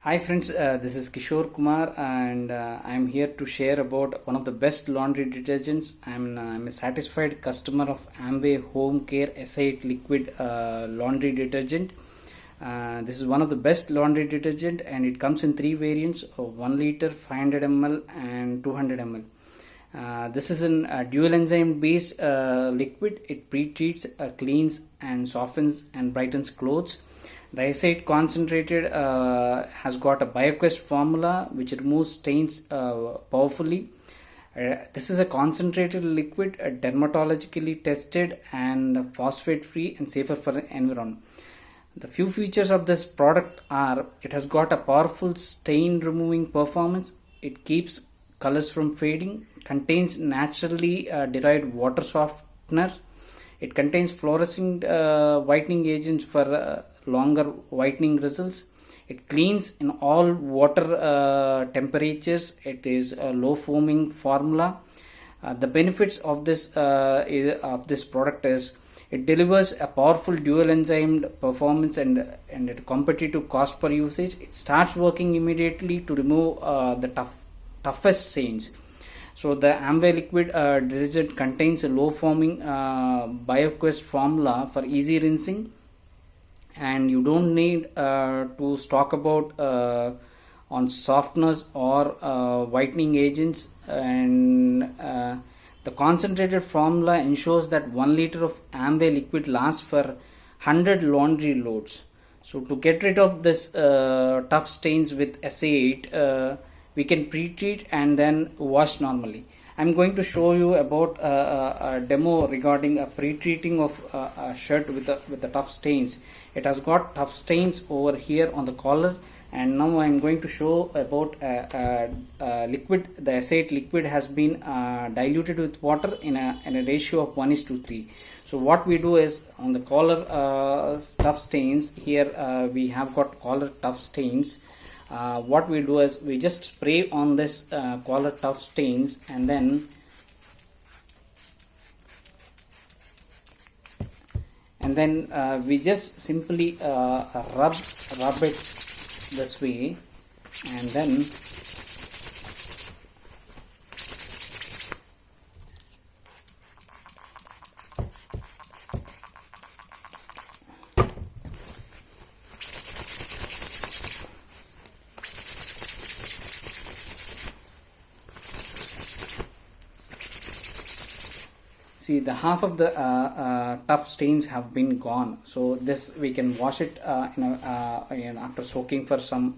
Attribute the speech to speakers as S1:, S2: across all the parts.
S1: Hi friends, this is Kishore Kumar and I'm here to share about one of the best laundry detergents. I'm a satisfied customer of Amway Home Care SA8 liquid laundry detergent. This is one of the best laundry detergent and it comes in three variants of 1 liter, 500 ml and 200 ml. This is a dual enzyme based liquid. It pre-treats, cleans and softens and brightens clothes. The SA8 concentrated has got a BioQuest formula which removes stains powerfully. This is a concentrated liquid, dermatologically tested and phosphate free and safer for the environment. The few features of this product are: it has got a powerful stain removing performance, it keeps colors from fading, contains naturally derived water softener, it contains fluorescent whitening agents for longer whitening results. It cleans in all water temperatures. It is a low foaming formula. The benefits of this product is it delivers a powerful dual enzyme performance and a competitive cost per usage. It starts working immediately to remove the toughest stains. So the Amway liquid detergent contains a low foaming BioQuest formula for easy rinsing, and you don't need to stock about on softeners or whitening agents. And the concentrated formula ensures that 1 liter of Amway liquid lasts for 100 laundry loads. So to get rid of this tough stains with SA8, we can pre-treat and then wash normally. I'm going to show you about a demo regarding a pre-treating of a shirt with the tough stains. It has got tough stains over here on the collar, and now I'm going to show about liquid. The SA8 liquid has been diluted with water in a ratio of 1:3. So what we do is, on the collar tough stains here, we have got collar tough stains. What we do is we just spray on this collar tough stains, and then we just simply rub it this way, and then see the half of the tough stains have been gone. So this we can wash it after soaking for some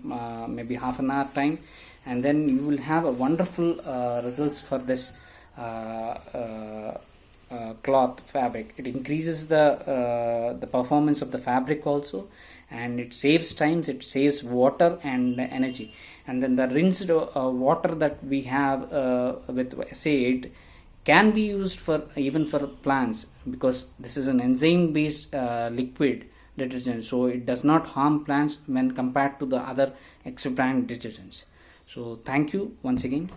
S1: maybe half an hour time, and then you will have a wonderful results for this cloth fabric. It increases the performance of the fabric also, and it saves times, it saves water and energy. And then the rinsed water that we have with SA8 can be used for even for plants, because this is an enzyme based liquid detergent, so it does not harm plants when compared to the other extra brand detergents. So thank you once again.